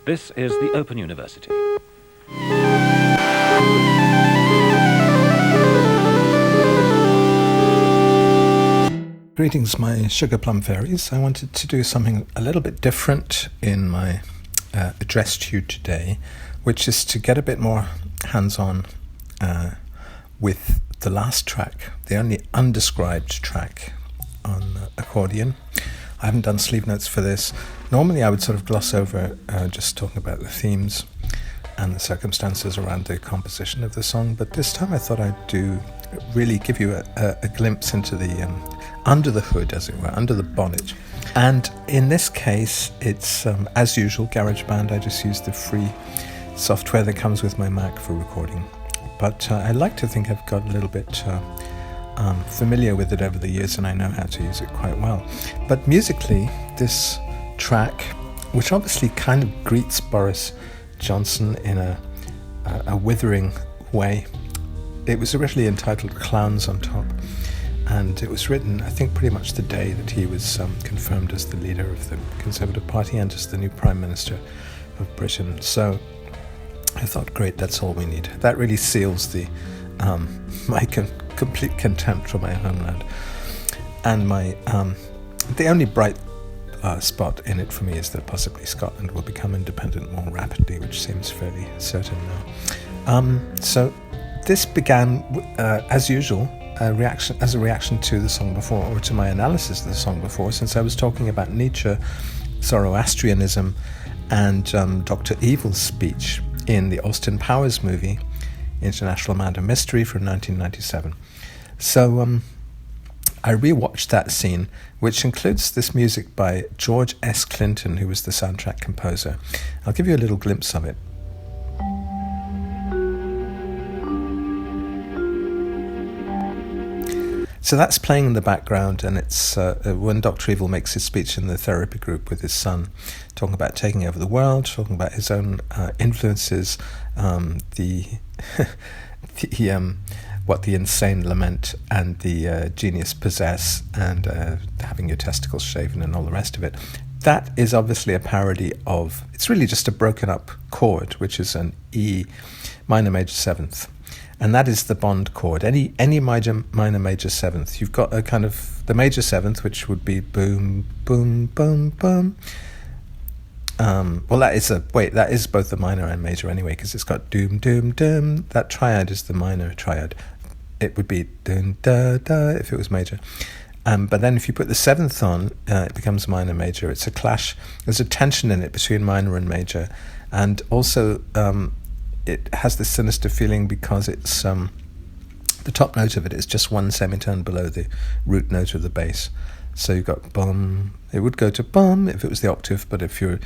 This is the Open University. Greetings, my sugar plum fairies. I wanted to do something a little bit different in my address to you today, which is to get a bit more hands-on with the last track, the only undescribed track on accordion. I haven't done sleeve notes for this. Normally I would sort of gloss over just talking about the themes and the circumstances around the composition of the song, but this time I thought I'd really give you a glimpse into the under the hood, as it were, under the bonnet. And in this case, it's as usual, Garageband. I just use the free software that comes with my Mac for recording. But I like to think I've got a little bit familiar with it over the years, and I know how to use it quite well. But musically, this track, which obviously kind of greets Boris Johnson in a withering way, it was originally entitled Clowns on Top, and it was written, I think, pretty much the day that he was confirmed as the leader of the Conservative Party and as the new Prime Minister of Britain. So I thought, great, that's all we need. That really seals the my complete contempt for my homeland. And my the only bright spot in it for me is that possibly Scotland will become independent more rapidly, which seems fairly certain now. So this began, as usual, as a reaction to the song before, or to my analysis of the song before, since I was talking about Nietzsche, Zoroastrianism, and Dr. Evil's speech in the Austin Powers movie, International Man of Mystery from 1997. So I rewatched that scene, which includes this music by George S. Clinton, who was the soundtrack composer. I'll give you a little glimpse of it. So that's playing in the background, and it's when Dr. Evil makes his speech in the therapy group with his son, talking about taking over the world, talking about his own influences, what the insane lament and the genius possess, and having your testicles shaven and all the rest of it. That is obviously a parody of, it's really just a broken up chord, which is an E minor major seventh. And that is the Bond chord. Any minor major seventh, you've got a kind of the major seventh, which would be boom, boom, boom, boom. Well, that is both the minor and major anyway, because it's got doom, doom, doom. That triad is the minor triad. It would be doom, da, da if it was major. But then if you put the seventh on, it becomes minor major. It's a clash. There's a tension in it between minor and major, and also it has this sinister feeling because it's the top note of it is just one semitone below the root note of the bass. So you've got bum. It would go to bum if it was the octave, but if you're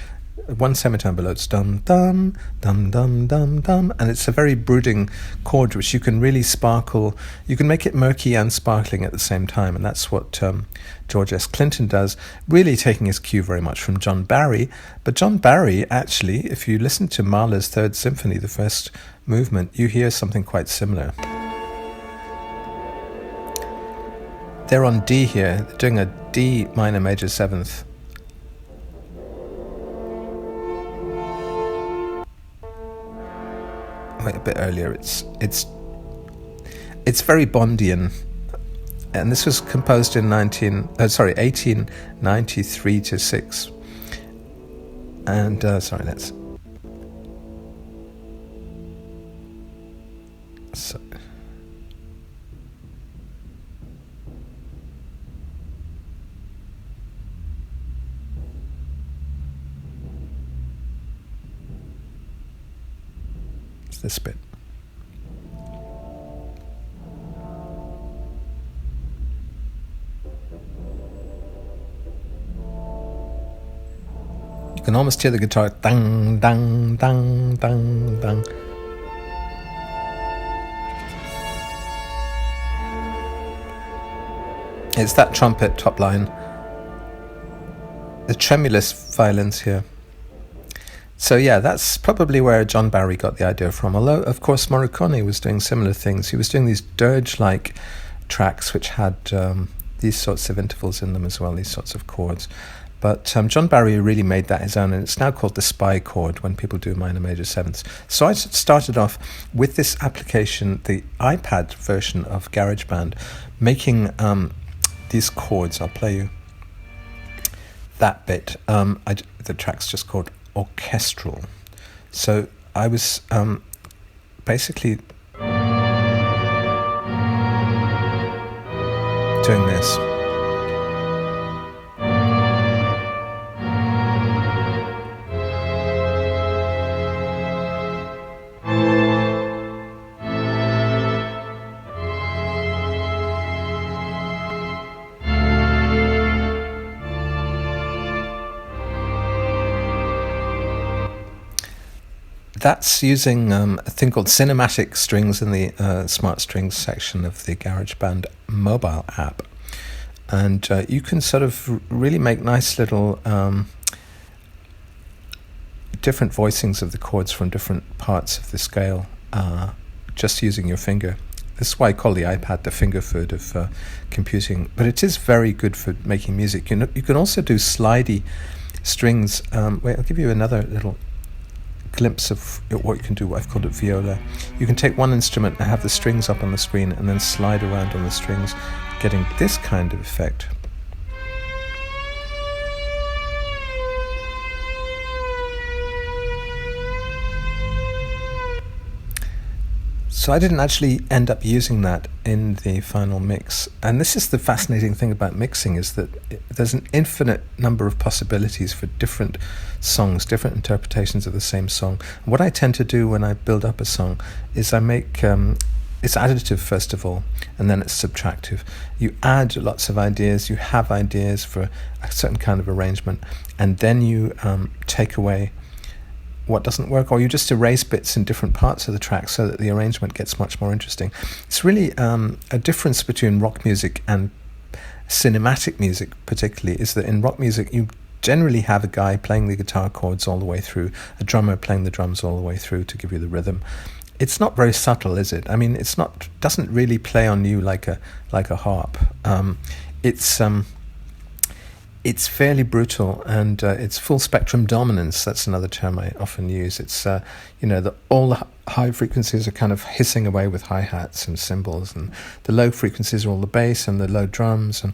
one semitone below, it's dum dum dum dum dum dum, and it's a very brooding chord which you can really sparkle. You can make it murky and sparkling at the same time, and that's what George S. Clinton does, really taking his cue very much from John Barry. But John Barry, actually, if you listen to Mahler's Third Symphony, the first movement, you hear something quite similar. They're on D here. They're doing a D minor major seventh. Wait, a bit earlier. It's very Bondian, and this was composed in 1893 to 6. And let's. So. This bit. You can almost hear the guitar dang, dang, dang, dang, dang. It's that trumpet top line. The tremulous violins here. So yeah, that's probably where John Barry got the idea from. Although, of course, Morricone was doing similar things. He was doing these dirge-like tracks which had these sorts of intervals in them as well, these sorts of chords. But John Barry really made that his own, and it's now called the spy chord when people do minor major sevenths. So I started off with this application, the iPad version of Garageband, making these chords. I'll play you that bit. The track's just called orchestral. So I was basically doing this. That's using a thing called cinematic strings in the smart strings section of the GarageBand mobile app. And you can sort of really make nice little different voicings of the chords from different parts of the scale just using your finger. This is why I call the iPad the finger food of computing. But it is very good for making music. You can also do slidey strings. Wait, I'll give you another little glimpse of what you can do. I've called it viola. You can take one instrument and have the strings up on the screen and then slide around on the strings, getting this kind of effect. So I didn't actually end up using that in the final mix. And this is the fascinating thing about mixing, is that there's an infinite number of possibilities for different songs, different interpretations of the same song. And what I tend to do when I build up a song is I make it's additive first of all, and then it's subtractive. You add lots of ideas, you have ideas for a certain kind of arrangement, and then you take away what doesn't work, or you just erase bits in different parts of the track so that the arrangement gets much more interesting. It's really a difference between rock music and cinematic music particularly, is that in rock music you generally have a guy playing the guitar chords all the way through, a drummer playing the drums all the way through to give you the rhythm. It's not very subtle, is it? I mean, doesn't really play on you like a harp. It's fairly brutal, and it's full spectrum dominance. That's another term I often use. It's all the high frequencies are kind of hissing away with hi-hats and cymbals, and the low frequencies are all the bass and the low drums, and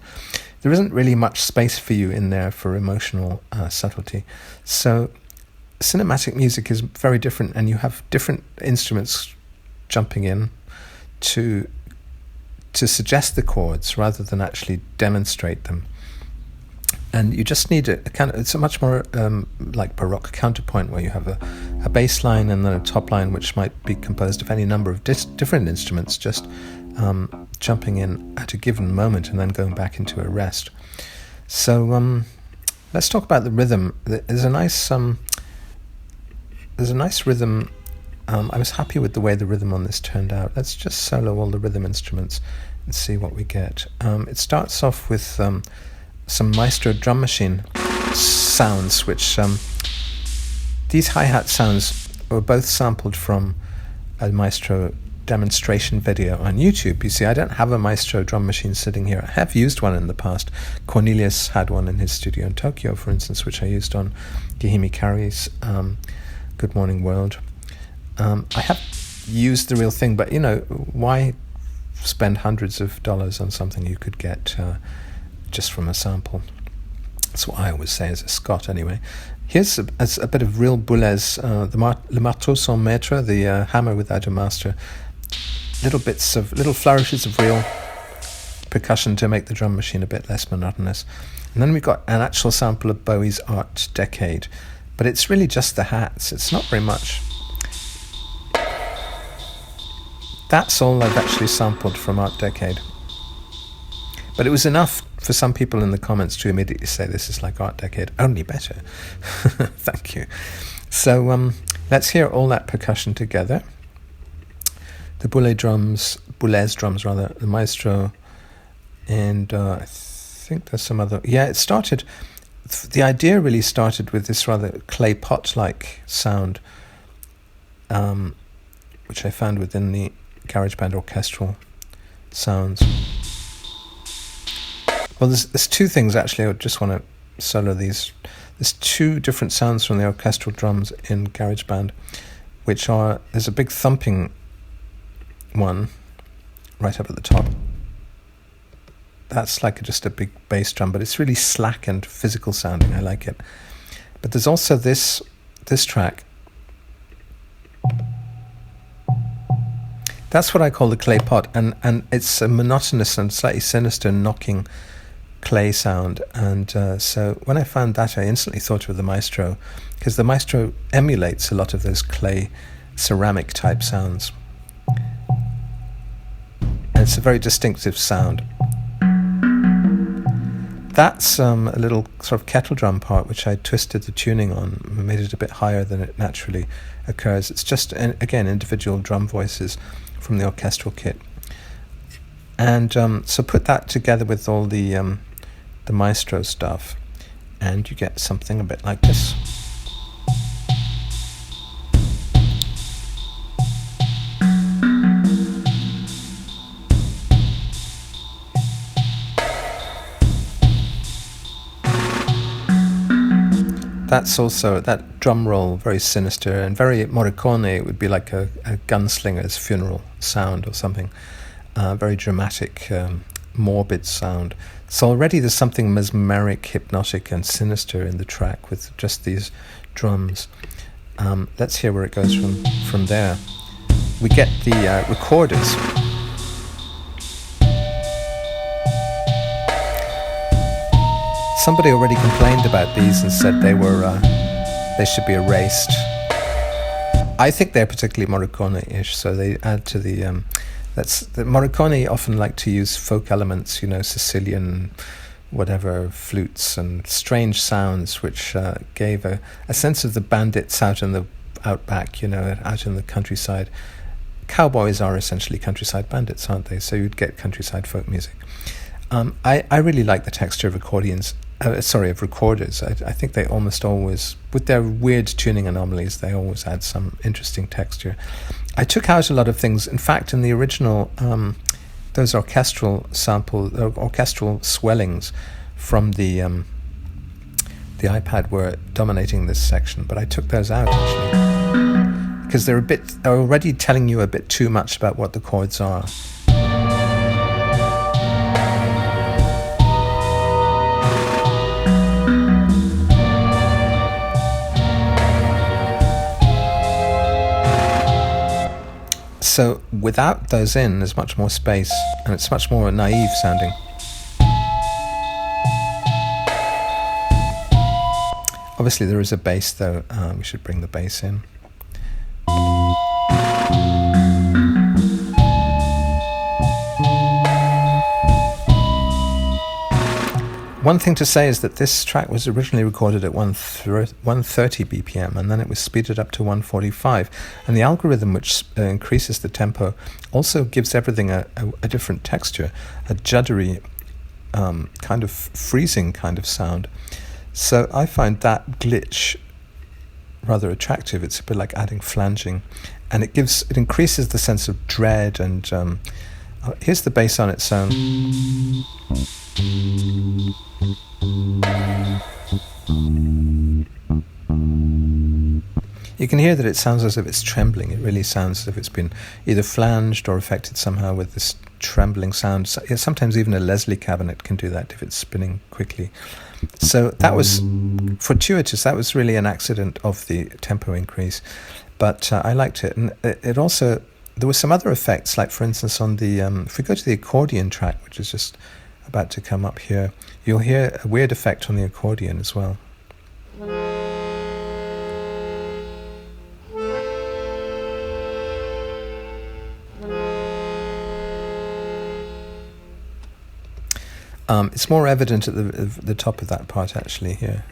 there isn't really much space for you in there for emotional subtlety. So cinematic music is very different, and you have different instruments jumping in to suggest the chords rather than actually demonstrate them. And you just need it's a much more like Baroque counterpoint, where you have a bass line and then a top line, which might be composed of any number of different instruments, just jumping in at a given moment and then going back into a rest. So let's talk about the rhythm. There's a nice rhythm. I was happy with the way the rhythm on this turned out. Let's just solo all the rhythm instruments and see what we get. It starts off with some Maestro drum machine sounds, which these hi-hat sounds were both sampled from a Maestro demonstration video on YouTube. You see, I don't have a Maestro drum machine sitting here. I have used one in the past. Cornelius had one in his studio in Tokyo, for instance, which I used on Gihimi Kari's Good Morning World. I have used the real thing, but why spend hundreds of dollars on something you could get just from a sample? That's what I always say as a Scot, anyway. Here's a bit of real Boulez, le marteau sans maître, the hammer without a master. Little flourishes of real percussion to make the drum machine a bit less monotonous. And then we've got an actual sample of Bowie's Art Decade, but it's really just the hats. It's not very much. That's all I've actually sampled from Art Decade. But it was enough for some people in the comments to immediately say this is like Art Decade, only better. Thank you. So let's hear all that percussion together. The Boulez drums, the Maestro, and I think there's some other. Yeah, it started. The idea really started with this rather clay pot-like sound, which I found within the GarageBand orchestral sounds. Well, there's two things actually I just want to solo, there's two different sounds from the orchestral drums in Garageband, which are, there's a big thumping one right up at the top. That's like just a big bass drum, but it's really slack and physical sounding. I like it. But there's also this track. That's what I call the clay pot, and it's a monotonous and slightly sinister knocking clay sound. And so when I found that, I instantly thought of the Maestro, because the Maestro emulates a lot of those clay ceramic type sounds. And it's a very distinctive sound. That's a little sort of kettle drum part which I twisted the tuning on, made it a bit higher than it naturally occurs. It's just, again, individual drum voices from the orchestral kit. And so put that together with all the Maestro stuff, and you get something a bit like this. That's also, that drum roll, very sinister and very Morricone. It would be like a gunslinger's funeral sound or something. Very dramatic, morbid sound. So already there's something mesmeric, hypnotic and sinister in the track with just these drums. Let's hear where it goes from there. We get the recorders. Somebody already complained about these and said they should be erased. I think they're particularly Morricone-ish, so they add to the Morricone often liked to use folk elements, Sicilian, whatever, flutes and strange sounds, which gave a sense of the bandits out in the outback, out in the countryside. Cowboys are essentially countryside bandits, aren't they? So you'd get countryside folk music. I really like the texture of recorders. I think they almost always, with their weird tuning anomalies, they always add some interesting texture. I took out a lot of things. In fact, in the original, those orchestral swellings from the iPad were dominating this section, but I took those out actually because they're already telling you a bit too much about what the chords are. So without those in, there's much more space, and it's much more naive sounding. Obviously there is a bass though, we should bring the bass in. One thing to say is that this track was originally recorded at 130 BPM, and then it was speeded up to 145. And the algorithm, which increases the tempo, also gives everything a different texture, a juddery, kind of freezing kind of sound. So I find that glitch rather attractive. It's a bit like adding flanging, and it increases the sense of dread. And here's the bass on its own. You can hear that it sounds as if it's trembling. It really sounds as if it's been either flanged or affected somehow with this trembling sound. Sometimes even a Leslie cabinet can do that if it's spinning quickly. So that was fortuitous. That was really an accident of the tempo increase. But I liked it. And it also, there were some other effects, like for instance on the, if we go to the accordion track, which is just about to come up here, you'll hear a weird effect on the accordion as well. It's more evident at the top of that part actually here.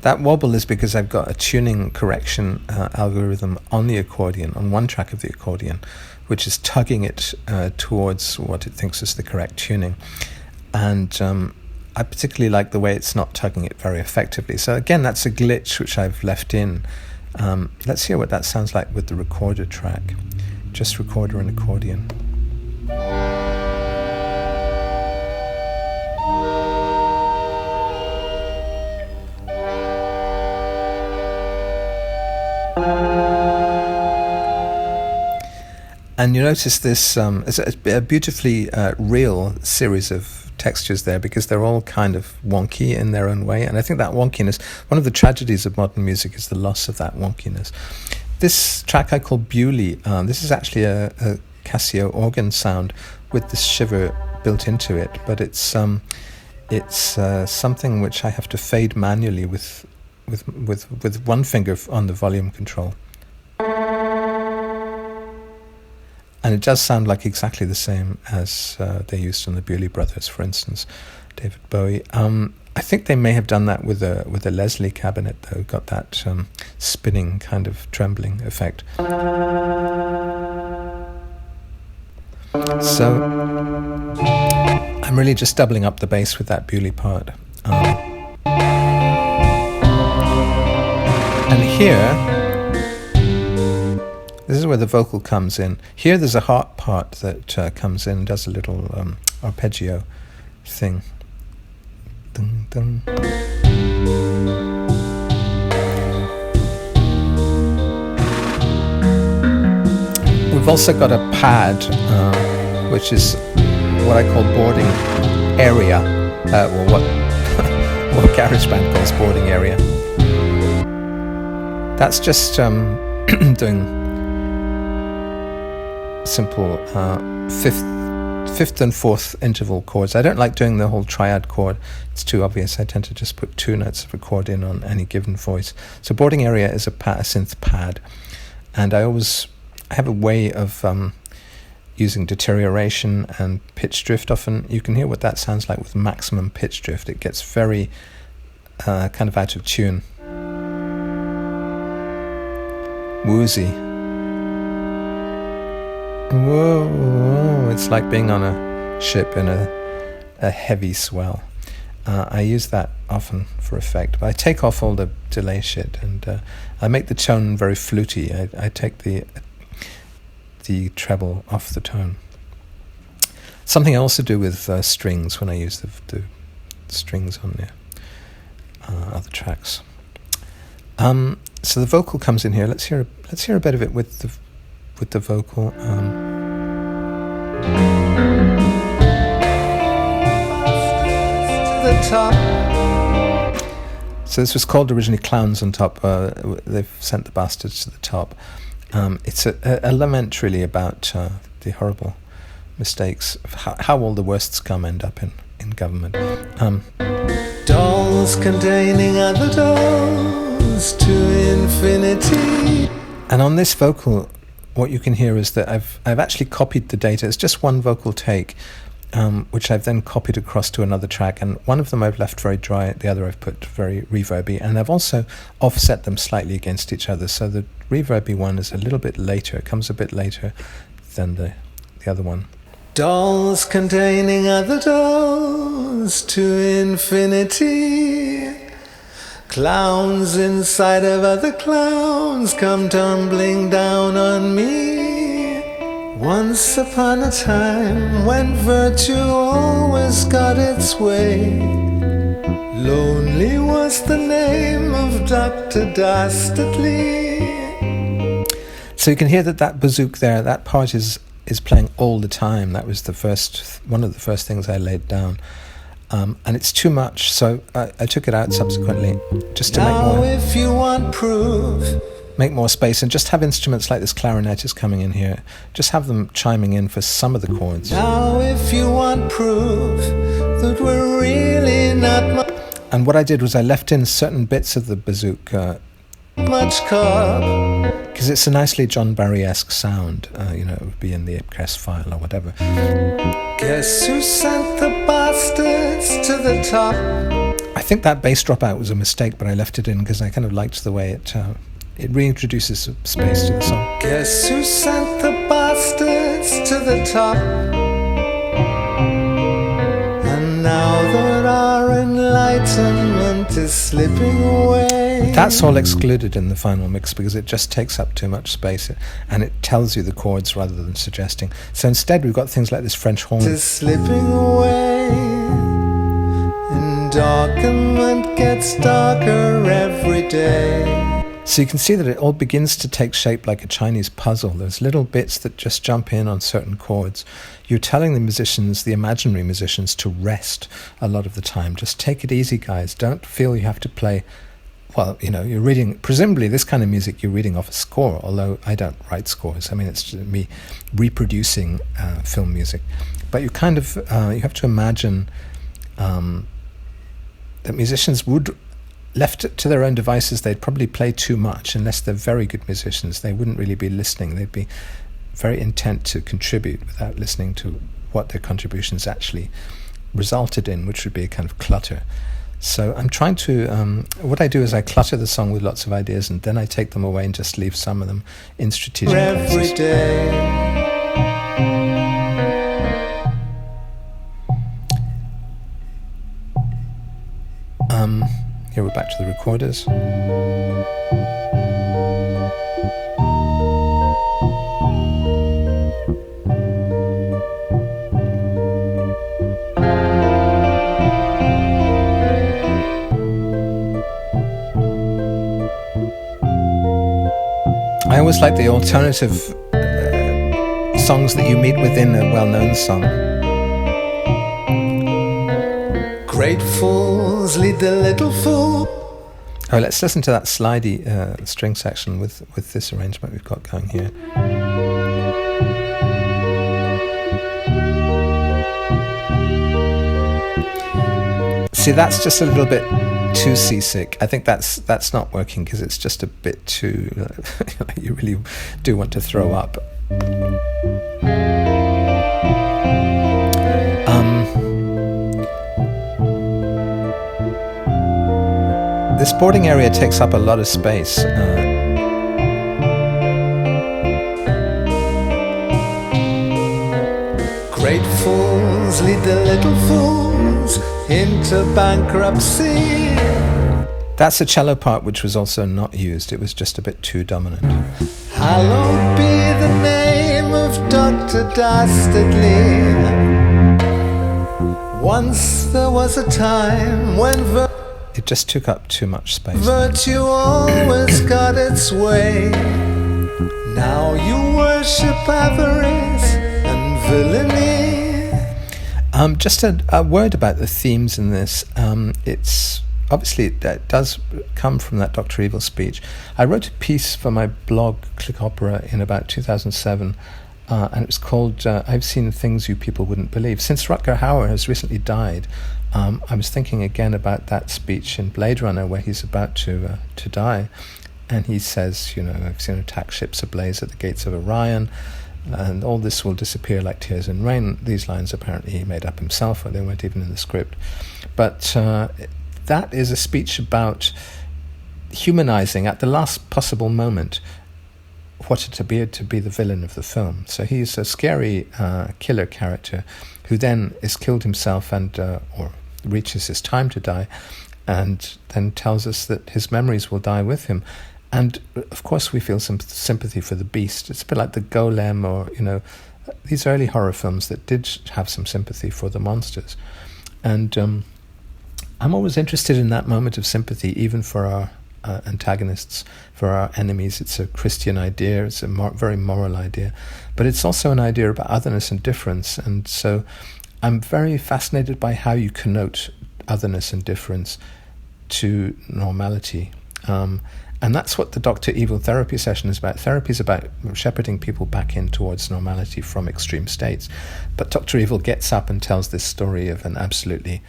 That wobble is because I've got a tuning correction algorithm on the accordion, on one track of the accordion, which is tugging it towards what it thinks is the correct tuning. And I particularly like the way it's not tugging it very effectively. So again, that's a glitch which I've left in. Let's hear what that sounds like with the recorder track. Just recorder and accordion. And you notice this, it's a beautifully real series of textures there, because they're all kind of wonky in their own way. And I think that wonkiness, one of the tragedies of modern music is the loss of that wonkiness. This track I call Bewley, this is actually a Casio organ sound with this shiver built into it, but it's something which I have to fade manually with one finger on the volume control. And it does sound like exactly the same as they used on the Bewley Brothers, for instance, David Bowie. I think they may have done that with a Leslie cabinet, though, got that spinning kind of trembling effect. So I'm really just doubling up the bass with that Bewley part. And here, this is where the vocal comes in. Here there's a harp part that comes in, does a little arpeggio thing. Dun, dun. We've also got a pad, which is what I call boarding area, or what Garageband calls boarding area. That's just doing simple fifth and fourth interval chords. I don't like doing the whole triad chord. It's too obvious. I tend to just put 2 notes of a chord in on any given voice. So boarding area is a synth pad, and I have a way of using deterioration and pitch drift. Often you can hear what that sounds like with maximum pitch drift. It gets very kind of out of tune, woozy. Whoa, it's like being on a ship in a heavy swell. I use that often for effect, but I take off all the delay shit, and I make the tone very fluty. I take the treble off the tone. Something I also do with strings when I use the strings on the other tracks. So the vocal comes in here. Let's hear a bit of it with the vocal. The top. So this was called originally Clowns on Top. They've sent the bastards to the top. It's a lament really about the horrible mistakes of how all the worst scum end up in government. Dolls containing other dolls to infinity. And on this vocal, what you can hear is that I've actually copied the data. It's just one vocal take, which I've then copied across to another track, and one of them I've left very dry, the other I've put very reverby, and I've also offset them slightly against each other, so the reverby one is a little bit later, it comes a bit later than the other one. Dolls containing other dolls to infinity. Clowns inside of other clowns come tumbling down on me. Once upon a time, when virtue always got its way, lonely was the name of Dr. Dastardly. So you can hear that bazzouk there, that part is playing all the time. That was one of the first things I laid down. And it's too much, so I took it out subsequently just to make more space, and just have instruments like this clarinetist coming in here, just have them chiming in for some of the chords. Now if you want proof that we're really not and what I did was I left in certain bits of the bazzouk, much carb, because it's a nicely John Barry-esque sound. It would be in the Ipcrest file or whatever. Guess who sent the bastards to the top? I think that bass dropout was a mistake, but I left it in because I kind of liked the way it reintroduces space to the song. Guess who sent the bastards to the top? And now that our enlightenment is slipping away. That's all excluded in the final mix because it just takes up too much space, and it tells you the chords rather than suggesting. So instead we've got things like this French horn. Is slipping away. Endarkenment gets darker every day. So you can see that it all begins to take shape like a Chinese puzzle. There's little bits that just jump in on certain chords. You're telling the musicians, the imaginary musicians, to rest a lot of the time. Just take it easy, guys. Don't feel you have to play. Well, you're reading, presumably this kind of music you're reading off a score, although I don't write scores. I mean, it's just me reproducing film music. But you kind of, you have to imagine that musicians would, left to their own devices, they'd probably play too much. Unless they're very good musicians, they wouldn't really be listening. They'd be very intent to contribute without listening to what their contributions actually resulted in, which would be a kind of clutter. So I'm trying to, what I do is I clutter the song with lots of ideas, and then I take them away and just leave some of them in strategic places. Every day. Here we're back to the recorders. I always like the alternative songs that you meet within a well-known song. Great fools lead the little fool. Oh, let's listen to that slidey string section with this arrangement we've got going here. See, that's just a little bit too seasick. I think that's not working because it's just a bit too. You really do want to throw up. This boarding area takes up a lot of space. Great fools lead the little fools into bankruptcy. That's a cello part which was also not used. It was just a bit too dominant. Hallowed be the name of Dr. Dastardly. Once there was a time when it just took up too much space. Virtue always got its way. Now you worship avarice and villainy. Just a word about the themes in this. It's obviously that does come from that Dr. Evil speech. I wrote a piece for my blog Click Opera in about 2007, and it was called "I've Seen Things You People Wouldn't Believe." Since Rutger Hauer has recently died, I was thinking again about that speech in Blade Runner where he's about to die, and he says, I've seen attack ships ablaze at the gates of Orion, and all this will disappear like tears in rain. These lines apparently he made up himself, or they weren't even in the script. But that is a speech about humanizing at the last possible moment what it appeared to be the villain of the film. So he's a scary killer character who then is killed himself and or reaches his time to die, and then tells us that his memories will die with him. And of course we feel some sympathy for the beast. It's a bit like the Golem, or these early horror films that did have some sympathy for the monsters. And I'm always interested in that moment of sympathy, even for our antagonists, for our enemies. It's a Christian idea, it's a very moral idea, but it's also an idea about otherness and difference. And so I'm very fascinated by how you connote otherness and difference to normality. And that's what the Dr. Evil therapy session is about. Therapy is about shepherding people back in towards normality from extreme states. But Dr. Evil gets up and tells this story of an absolutely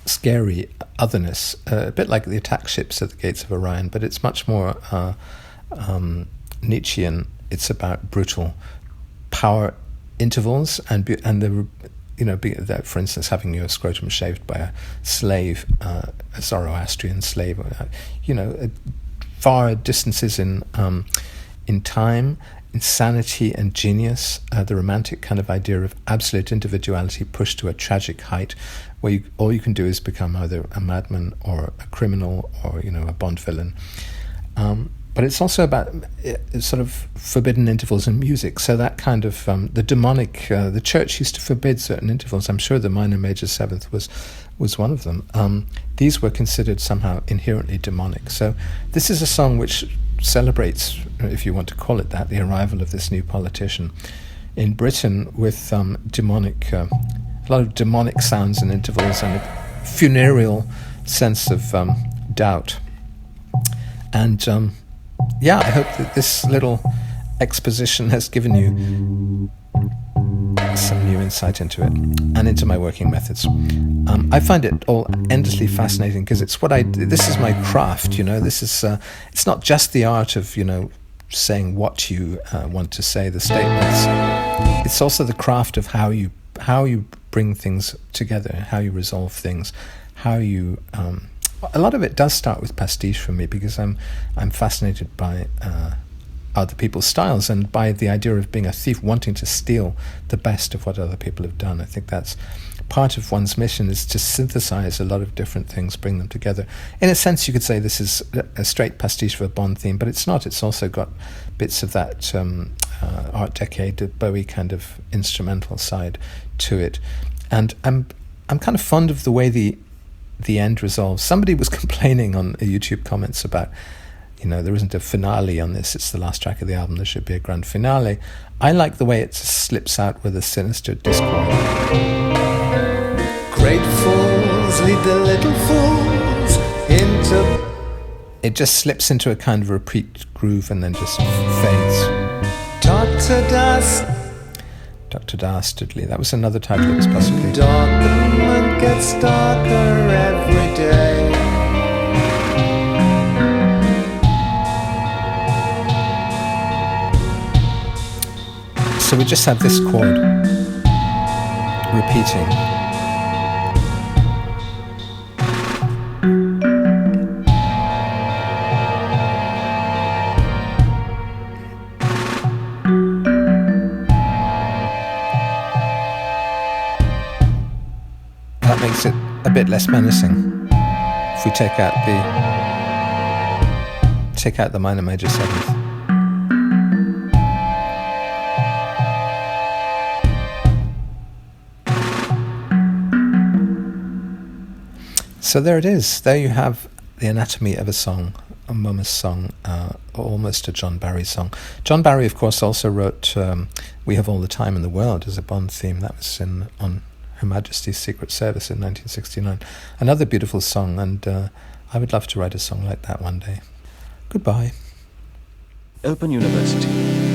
scary otherness, a bit like the attack ships at the gates of Orion, but it's much more Nietzschean. It's about brutal power intervals and the for instance, having your scrotum shaved by a slave, a Zoroastrian slave, far distances in time, insanity and genius, the romantic kind of idea of absolute individuality pushed to a tragic height, where all you can do is become either a madman or a criminal or a Bond villain. but it's also about sort of forbidden intervals in music. So that kind of the demonic. The church used to forbid certain intervals. I'm sure the minor major seventh was one of them. These were considered somehow inherently demonic. So this is a song which celebrates, if you want to call it that, the arrival of this new politician in Britain with demonic, a lot of demonic sounds and intervals and a funereal sense of doubt. And I hope that this little exposition has given you some new insight into it and into my working methods. I find it all endlessly fascinating because it's what this is my craft, this is, it's not just the art of, saying what you want to say, the statements. It's also the craft of how you bring things together, how you resolve things, how you... a lot of it does start with pastiche for me because I'm fascinated by other people's styles and by the idea of being a thief, wanting to steal the best of what other people have done. I think that's part of one's mission, is to synthesize a lot of different things, bring them together. In a sense, you could say this is a straight pastiche of a Bond theme, but it's not. It's also got bits of that Art Deco, Bowie kind of instrumental side to it. And I'm kind of fond of the way the end resolves. Somebody was complaining on YouTube comments about, there isn't a finale on this. It's the last track of the album. There should be a grand finale. I like the way it slips out with a sinister discord. Great fools lead the little fools into... It just slips into a kind of repeat groove and then just fades. Dr. Dastardly. That was another title that was possibly... Endarkenment gets darker every day. So we just have this chord repeating. That makes it a bit less menacing if we take out the minor major seventh. So there it is. There you have the anatomy of a song, a Momus song, almost a John Barry song. John Barry, of course, also wrote "We Have All the Time in the World" as a Bond theme. That was on Her Majesty's Secret Service in 1969. Another beautiful song, and I would love to write a song like that one day. Goodbye. Open University.